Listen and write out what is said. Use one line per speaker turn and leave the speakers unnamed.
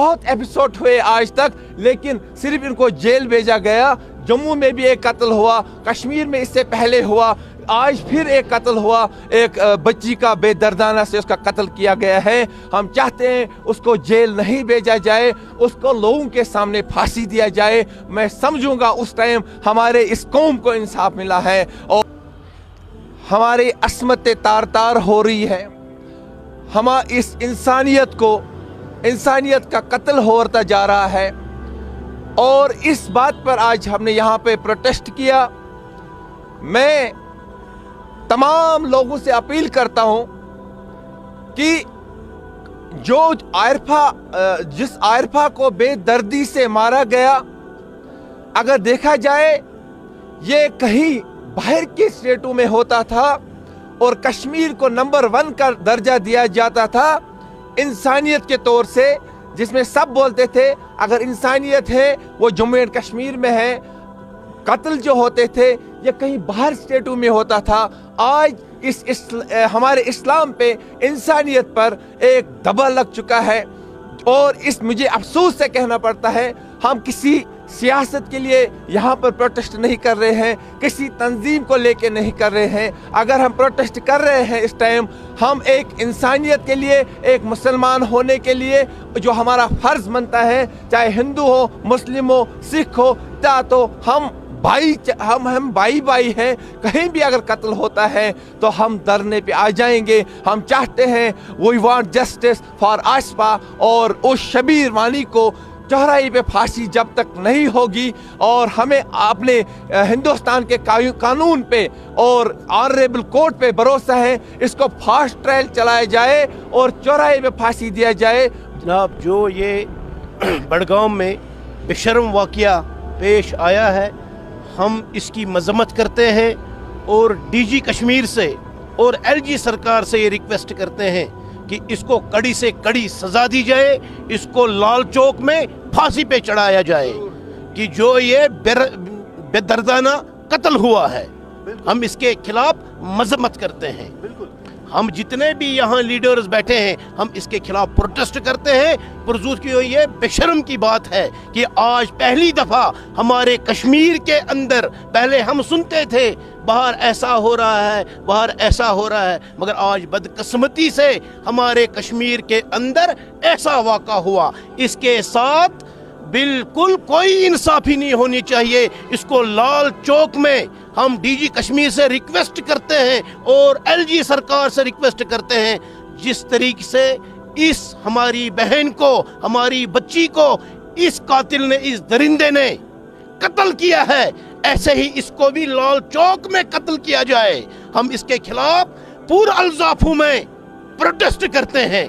बहुत एपिसोड हुए आज तक, लेकिन सिर्फ इनको जेल भेजा गया। जम्मू में भी एक कत्ल हुआ, कश्मीर में इससे पहले हुआ, आज फिर एक कत्ल हुआ, एक बच्ची का बेदर्दाना से उसका कत्ल किया गया है। हम चाहते हैं उसको जेल नहीं भेजा जाए, उसको लोगों के सामने फांसी दिया जाए। मैं समझूंगा उस टाइम हमारे इस कौम को इंसाफ मिला है और हमारी अस्मतें तार तार हो रही है। हम इस इंसानियत का कत्ल होता जा रहा है और इस बात पर आज हमने यहाँ पे प्रोटेस्ट किया। मैं तमाम लोगों से अपील करता हूँ कि जिस आरिफा को बेदर्दी से मारा गया, अगर देखा जाए ये कहीं बाहर के स्टेटों में होता था और कश्मीर को नंबर 1 का दर्जा दिया जाता था इंसानियत के तौर से, जिसमें सब बोलते थे अगर इंसानियत है वो जम्मू एंड कश्मीर में है। कत्ल जो होते थे ये कहीं बाहर स्टेटों में होता था। आज हमारे इस्लाम पे इंसानियत पर एक दबा लग चुका है और मुझे अफसोस से कहना पड़ता है, हम किसी सियासत के लिए यहाँ पर प्रोटेस्ट नहीं कर रहे हैं, किसी तंजीम को लेके नहीं कर रहे हैं। अगर हम प्रोटेस्ट कर रहे हैं इस टाइम, हम एक इंसानियत के लिए, एक मुसलमान होने के लिए जो हमारा फर्ज बनता है, चाहे हिंदू हो, मुस्लिम हो, सिख हो, तो हम भाई हैं। कहीं भी अगर कत्ल होता है तो हम धरने पे आ जाएंगे। हम चाहते हैं we want justice for Asifa और उस शबीर वानी को चौराहे पे फांसी जब तक नहीं होगी और हमें अपने हिंदुस्तान के कानून पे और ऑनरेबल कोर्ट पे भरोसा है, इसको फास्ट ट्रायल चलाया जाए और चौराहे पे फांसी दिया जाए।
जनाब, जो ये बड़गांव में बेशर्म वाक़या पेश आया है, हम इसकी मजम्मत करते हैं और डीजी कश्मीर से और एलजी सरकार से ये रिक्वेस्ट करते हैं कि इसको कड़ी से कड़ी सजा दी जाए, इसको लाल चौक में फांसी पे चढ़ाया जाए कि जो ये बेदर्दाना कत्ल हुआ है, हम इसके खिलाफ मजम्मत करते हैं। हम जितने भी यहाँ लीडर्स बैठे हैं, हम इसके खिलाफ प्रोटेस्ट करते हैं। पुरजूद की ये बेशर्म की बात है कि आज पहली दफ़ा हमारे कश्मीर के अंदर, पहले हम सुनते थे बाहर ऐसा हो रहा है, बाहर ऐसा हो रहा है, मगर आज बदकिस्मती से हमारे कश्मीर के अंदर ऐसा वाक़ा हुआ। इसके साथ बिल्कुल कोई इंसाफी नहीं होनी चाहिए। इसको लाल चौक में हम डीजी कश्मीर से रिक्वेस्ट करते हैं और एलजी सरकार से रिक्वेस्ट करते हैं, जिस तरीके से इस हमारी बहन को, हमारी बच्ची को इस कातिल ने, इस दरिंदे ने कत्ल किया है, ऐसे ही इसको भी लाल चौक में कत्ल किया जाए। हम इसके खिलाफ पूरा अल्जाफू में प्रोटेस्ट करते हैं।